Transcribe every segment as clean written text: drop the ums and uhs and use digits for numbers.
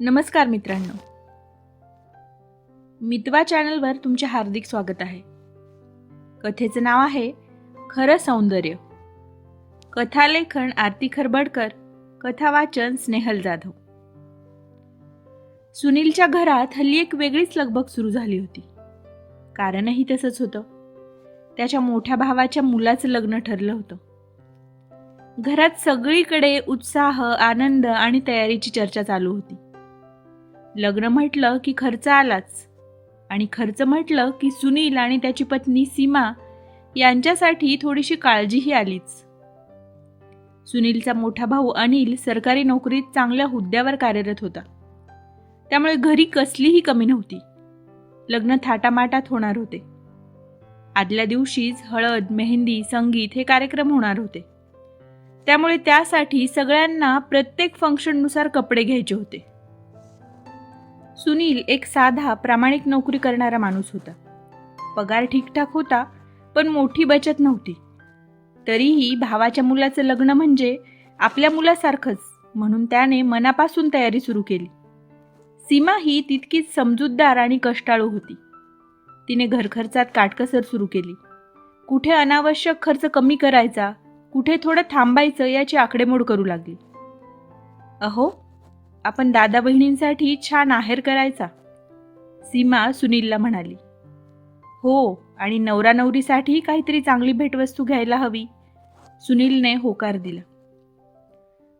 नमस्कार मित्रांनो, मितवा चॅनलवर तुमचे हार्दिक स्वागत आहे. कथेचं नाव आहे खरं सौंदर्य. कथालेखन आरती खरबडकर, कथा वाचन स्नेहल जाधव. सुनीलच्या घरात हल्ली एक वेगळीच लगबग सुरू झाली होती. कारणही तसंच होतं. त्याच्या मोठ्या भावाच्या मुलाचं लग्न ठरलं होतं. घरात सगळीकडे उत्साह, आनंद आणि तयारीची चर्चा चालू होती. लग्न म्हटलं की खर्च आलाच, आणि खर्च म्हटलं की सुनील आणि त्याची पत्नी सीमा यांच्यासाठी थोडीशी काळजीही आलीच. सुनीलचा मोठा भाऊ अनिल सरकारी नोकरीत चांगल्या हुद्द्यावर कार्यरत होता. त्यामुळे घरी कसलीही कमी नव्हती. लग्न थाटामाटात होणार होते. आदल्या दिवशीच हळद, मेहंदी, संगीत हे कार्यक्रम होणार होते. त्यामुळे त्यासाठी सगळ्यांना प्रत्येक फंक्शननुसार कपडे घ्यायचे होते. सुनील एक साधा, प्रामाणिक नोकरी करणारा माणूस होता. पगार ठीकठाक होता, पण मोठी बचत नव्हती. तरीही भावाच्या मुलाचं लग्न म्हणजे आपल्या मुलासारखंच, म्हणून त्याने मनापासून तयारी सुरू केली. सीमा ही तितकीच समजूतदार आणि कष्टाळू होती. तिने घरखर्चात काटकसर सुरू केली. कुठे अनावश्यक खर्च कमी करायचा, कुठे थोडं थांबायचं याची आकडेमोड करू लागली. अहो, आपण दादा बहिणींसाठी छान आहेर करायचा, सीमा सुनीलला म्हणाली. हो, आणि नवरा नवरीसाठी काहीतरी चांगली भेटवस्तू घ्यायला हवी, सुनीलने होकार दिला.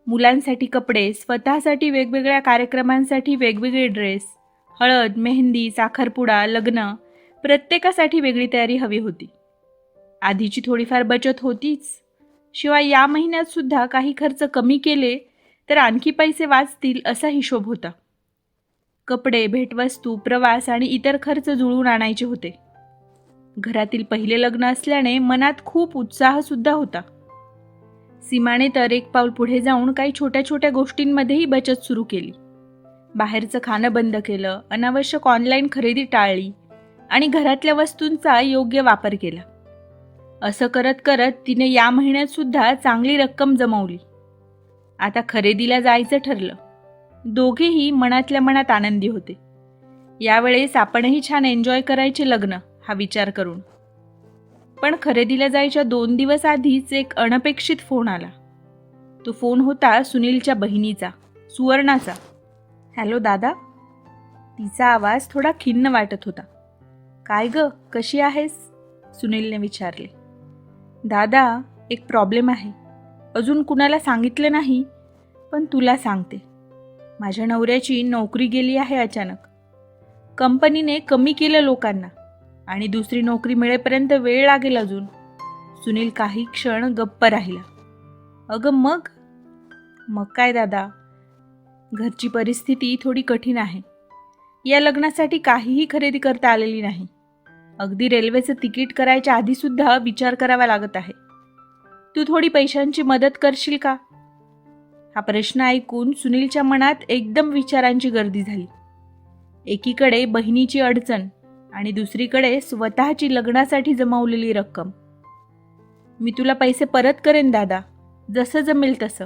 मुलांसाठी कपडे, स्वतःसाठी वेगवेगळ्या कार्यक्रमांसाठी वेगवेगळे ड्रेस, हळद, मेहंदी, साखरपुडा, लग्न, प्रत्येकासाठी वेगळी तयारी हवी होती. आधीची थोडीफार बचत होतीच, शिवाय या महिन्यात सुद्धा काही खर्च कमी केले तर आणखी पैसे वाचतील असा हिशोब होता. कपडे, भेटवस्तू, प्रवास आणि इतर खर्च जुळवून आणायचे होते. घरातील पहिले लग्न असल्याने मनात खूप उत्साह सुद्धा होता. सीमाने तर एक पाऊल पुढे जाऊन काही छोट्या छोट्या गोष्टींमध्येही बचत सुरू केली. बाहेरचं खाणं बंद केलं, अनावश्यक ऑनलाईन खरेदी टाळली आणि घरातल्या वस्तूंचा योग्य वापर केला. असं करत करत तिने या महिन्यात सुद्धा चांगली रक्कम जमवली. आता खरेदीला जायचं ठरलं. दोघेही मनातल्या मनात आनंदी होते. यावेळेस आपणही छान एन्जॉय करायचे लग्न, हा विचार करून. पण खरेदीला जायच्या 2 दिवस आधीच एक अनपेक्षित फोन आला. तो फोन होता सुनीलच्या बहिणीचा, सुवर्णाचा. हॅलो दादा. तिचा आवाज थोडा खिन्न वाटत होता. काय ग, कशी आहेस, सुनीलने विचारले. दादा, एक प्रॉब्लेम आहे. अजून कुणाला सांगितलं नाही, पण तुला सांगते. माझ्या नवऱ्याची नोकरी गेली आहे अचानक. कंपनीने कमी केलं लोकांना, आणि दुसरी नोकरी मिळेपर्यंत वेळ लागेल अजून. सुनील काही क्षण गप्प राहिला. अगं मग? मग काय दादा, घरची परिस्थिती थोडी कठीण आहे. या लग्नासाठी काहीही खरेदी करता आलेली नाही. अगदी रेल्वेचं तिकीट करायच्या आधीसुद्धा विचार करावा लागत आहे. तू थोडी पैशांची मदत करशील का? हा प्रश्न ऐकून सुनीलच्या मनात एकदम विचारांची गर्दी झाली. एकीकडे बहिणीची अडचण आणि दुसरीकडे स्वतःची लग्नासाठी जमवलेली रक्कम. मी तुला पैसे परत करेन दादा, जसं जमेल तसं,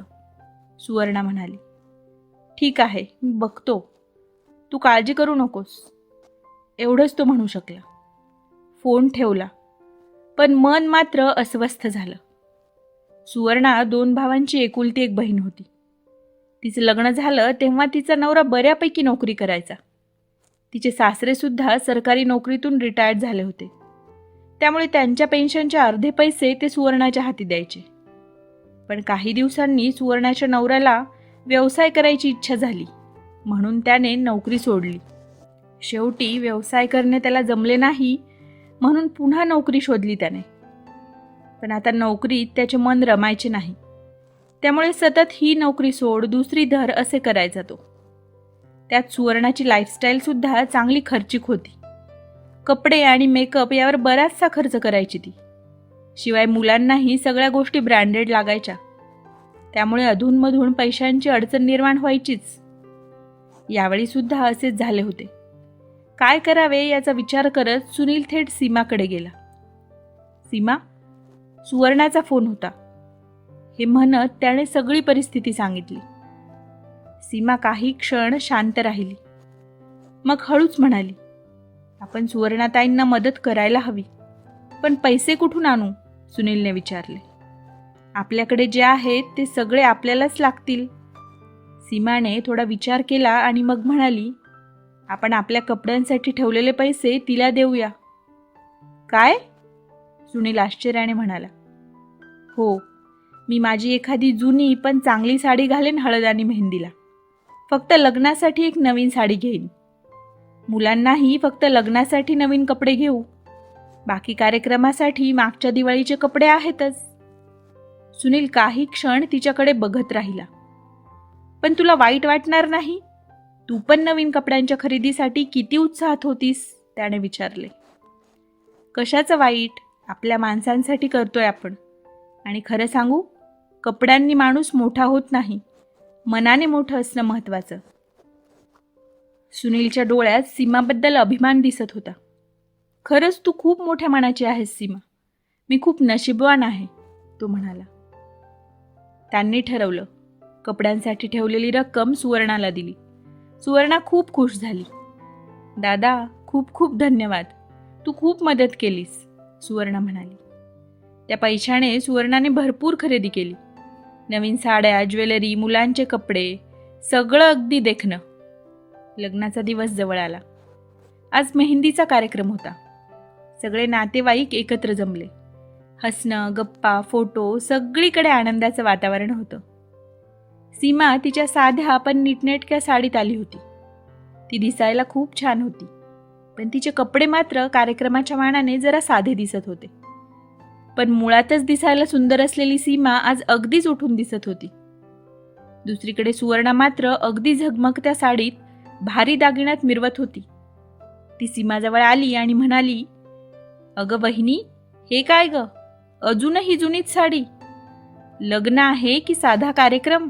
सुवर्णा म्हणाली. ठीक आहे, मी बघतो, तू काळजी करू नकोस, एवढंच तो म्हणू शकला. फोन ठेवला, पण मन मात्र अस्वस्थ झालं. सुवर्णा 2 भावांची एकुलती एक बहीण होती. तिचं लग्न झालं तेव्हा तिचा नवरा बऱ्यापैकी नोकरी करायचा. तिचे सासरे सुद्धा सरकारी नोकरीतून रिटायर्ड झाले होते. त्यामुळे त्यांच्या पेन्शनचे अर्धे पैसे ते सुवर्णाच्या हाती द्यायचे. पण काही दिवसांनी सुवर्णाच्या नवऱ्याला व्यवसाय करायची इच्छा झाली, म्हणून त्याने नोकरी सोडली. शेवटी व्यवसाय करणे त्याला जमले नाही, म्हणून पुन्हा नोकरी शोधली त्याने. पण आता नोकरीत त्याचे मन रमायचे नाही. त्यामुळे सतत ही नोकरी सोड, दुसरी धर असे करायचा तो. त्यात सुवर्णाची लाईफस्टाईल सुद्धा चांगली खर्चिक होती. कपडे आणि मेकअप यावर बराचसा खर्च करायची ती. शिवाय मुलांनाही सगळ्या गोष्टी ब्रँडेड लागायच्या. त्यामुळे अधूनमधून पैशांची अडचण निर्माण व्हायचीच. यावेळी सुद्धा असेच झाले होते. काय करावे याचा विचार करत सुनील थेट सीमाकडे गेला. सीमा, सुवर्णाचा फोन होता, हे म्हणत त्याने सगळी परिस्थिती सांगितली. सीमा काही क्षण शांत राहिली. मग हळूच म्हणाली, आपण सुवर्णाताईंना मदत करायला हवी. पण पैसे कुठून आणू? सुनीलने विचारले. आपल्याकडे जे आहेत ते सगळे आपल्यालाच लागतील. सीमाने थोडा विचार केला आणि मग म्हणाली, आपण आपल्या कपड्यांसाठी ठेवलेले पैसे तिला देऊया. काय? सुनील आश्चर्याने म्हणाला. हो, मी माझी एखादी जुनी पण चांगली साडी घालेन हळद आणि मेहंदीला. फक्त लग्नासाठी एक नवीन साडी घेईन. मुलांनाही फक्त लग्नासाठी नवीन कपडे घेऊ. बाकी कार्यक्रमासाठी मागच्या दिवाळीचे कपडे आहेतच. सुनील काही क्षण तिच्याकडे बघत राहिला. पण तुला वाईट वाटणार नाही? तू पण नवीन कपड्यांच्या खरेदीसाठी किती उत्साहात होतीस? त्याने विचारले. कशाचं वाईट? आपल्या माणसांसाठी करतोय आपण. आणि खरं सांगू, कपड्यांनी माणूस मोठा होत नाही, मनाने मोठं असणं महत्त्वाचं. सुनीलच्या डोळ्यात सीमाबद्दल अभिमान दिसत होता. खरंच तू खूप मोठ्या मनाची आहेस सीमा. मी खूप नशीबवान आहे, तो म्हणाला. त्यांनी ठरवलं. कपड्यांसाठी ठेवलेली रक्कम सुवर्णाला दिली. सुवर्णा खूप खुश झाली. दादा, खूप खूप धन्यवाद. तू खूप मदत केलीस, सुवर्णा म्हणाली. त्या पैशाने सुवर्णाने भरपूर खरेदी केली. नवीन साड्या, ज्वेलरी, मुलांचे कपडे, सगळं अगदी देखणं. लग्नाचा दिवस जवळ आला. आज मेहंदीचा कार्यक्रम होता. सगळे नातेवाईक एकत्र जमले. हसणं, गप्पा, फोटो, सगळीकडे आनंदाचं वातावरण होतं. सीमा तिच्या साध्या पण नीटनेटक्या साडीत आली होती. ती दिसायला खूप छान होती, पण तिचे कपडे मात्र कार्यक्रमाच्या मानाने जरा साधे दिसत होते. पण मुळातच दिसायला सुंदर असलेली सीमा आज अगदीच उठून दिसत होती. दुसरीकडे सुवर्णा मात्र अगदी झगमगत्या साडीत भारी दागिन्यात मिरवत होती. ती सीमाजवळ आली आणि म्हणाली, अगं बहिणी, हे काय ग? अजूनही जुनीच साडी. लग्न आहे की साधा कार्यक्रम?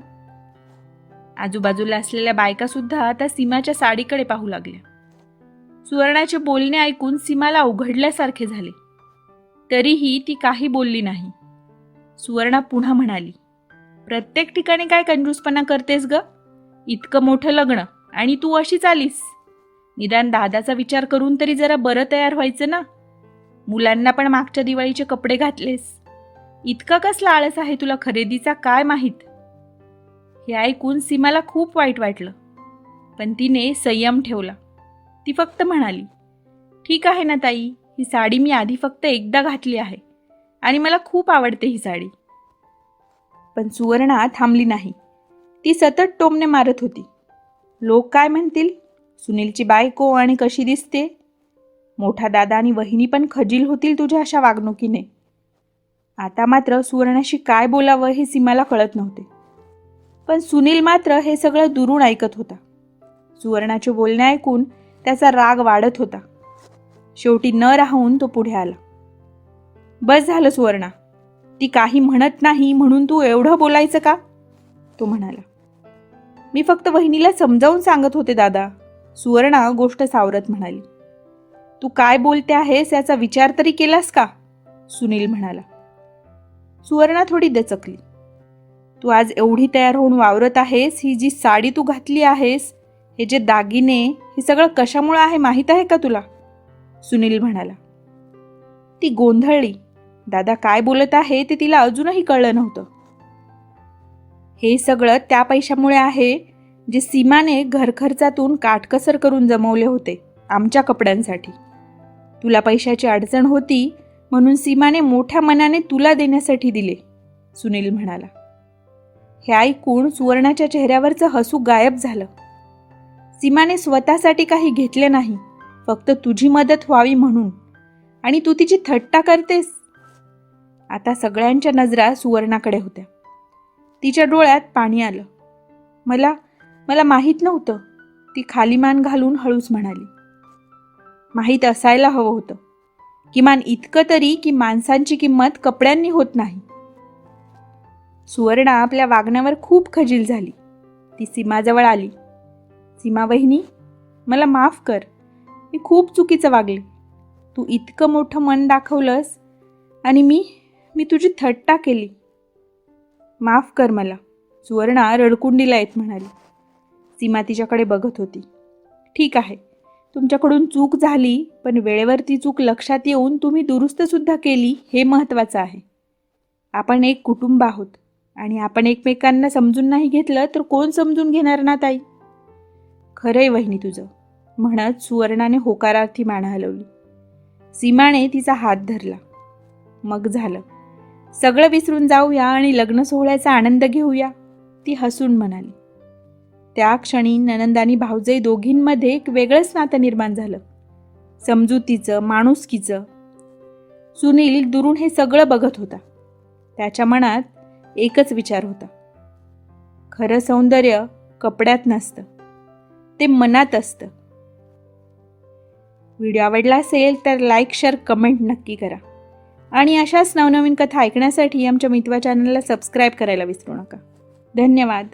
आजूबाजूला असलेल्या बायका सुद्धा आता सीमाच्या साडीकडे पाहू लागल्या. सुवर्णाचे बोलणे ऐकून सीमाला उघडल्यासारखे झाले. तरीही ती काही बोलली नाही. सुवर्णा पुन्हा म्हणाली, प्रत्येक ठिकाणी काय कंजूसपणा करतेस ग? इतकं मोठं लग्न आणि तू अशीच आलीस. निदान दादाचा विचार करून तरी जरा बरं तयार व्हायचं ना. मुलांना पण मागच्या दिवाळीचे कपडे घातलेस. इतका कसला आळस आहे तुला खरेदीचा काय माहीत? हे ऐकून सीमाला खूप वाईट वाटलं, पण तिने संयम ठेवला. ती फक्त म्हणाली, ठीक आहे ना ताई, ही साडी मी आधी फक्त एकदा घातली आहे आणि मला खूप आवडते ही साडी. पण सुवर्णा थांबली नाही. ती सतत टोमणे मारत होती. लोक काय म्हणतील? सुनीलची बायको आणि कशी दिसते? मोठा दादा आणि वहिनी पण खजील होतील तुझ्या अशा वागणुकीने. आता मात्र सुवर्णाशी काय बोलावं हे सीमाला कळत नव्हते. पण सुनील मात्र हे सगळं दुरून ऐकत होता. सुवर्णाचे बोलणे ऐकून त्याचा राग वाढत होता. शेवटी न राहून तो पुढे आला. बस झालं सुवर्णा, ती काही म्हणत नाही म्हणून तू एवढं बोलायचं का? तो म्हणाला. मी फक्त वहिनीला समजावून सांगत होते दादा, सुवर्णा गोष्ट सावरत म्हणाली. तू काय बोलते आहेस याचा विचार तरी केलास का? सुनील म्हणाला. सुवर्णा थोडी दचकली. तू आज एवढी तयार होऊन वावरत आहेस, ही जी साडी तू घातली आहेस, हे जे दागिने, हे सगळं कशामुळे आहे माहीत आहे का तुला? सुनील म्हणाला. ती गोंधळली. दादा काय बोलत आहे ते तिला अजूनही कळलं नव्हतं. हे सगळं त्या पैशामुळे आहे जे सीमाने घरखर्चातून काटकसर करून जमवले होते आमच्या कपड्यांसाठी. तुला पैशाची अडचण होती म्हणून सीमाने मोठ्या मनाने तुला देण्यासाठी दिले, सुनील म्हणाला. हे ऐकून सुवर्णाच्या चेहऱ्यावरचं हसू गायब झालं. सीमाने स्वतःसाठी काही घेतले नाही, फक्त तुझी मदत व्हावी म्हणून, आणि तू तिची थट्टा करतेस. आता सगळ्यांच्या नजरा सुवर्णाकडे होत्या. तिच्या डोळ्यात पाणी आलं. मला माहीत नव्हतं, ती खाली मान घालून हळूच म्हणाली. माहीत असायला हवं होतं, किमान इतकं तरी की माणसांची किंमत कपड्यांनी होत नाही. सुवर्णा आपल्या वागण्यावर खूप खजील झाली. ती सीमाजवळ आली. सीमा वहिनी, मला माफ कर, मी खूप चुकीचं वागले. तू इतकं मोठं मन दाखवलंस आणि मी तुझी थट्टा केली. माफ कर मला, सुवर्णा रडकुंडीला येत म्हणाली. सीमा तिच्याकडे बघत होती. ठीक आहे, तुमच्याकडून चूक झाली, पण वेळेवर ती चूक लक्षात येऊन तुम्ही दुरुस्तसुद्धा केली, हे महत्त्वाचं आहे. आपण एक कुटुंब आहोत आणि आपण एकमेकांना समजून नाही घेतलं तर कोण समजून घेणार ना ताई? खरंय वहिनी तुझं, म्हणत सुवर्णाने होकारार्थी मान हलवली. सीमाने तिचा हात धरला. मग झालं, सगळं विसरून जाऊया आणि लग्न सोहळ्याचा आनंद घेऊया, ती हसून म्हणाली. त्या क्षणी ननंद आणि भाऊजाई दोघींमध्ये एक वेगळंच नातं निर्माण झालं, समजुतीचं, माणुसकीचं. सुनील दुरून हे सगळं बघत होता. त्याच्या मनात एकच विचार होता, खरं सौंदर्य कपड्यात नसतं, ते मनात असतं. व्हिडिओ आवडला असेल तर लाईक, शेअर, कमेंट नक्की करा आणि अशाच नवनवीन कथा ऐकण्यासाठी आमच्या मितवा चॅनलला सबस्क्राईब करायला विसरू नका. धन्यवाद.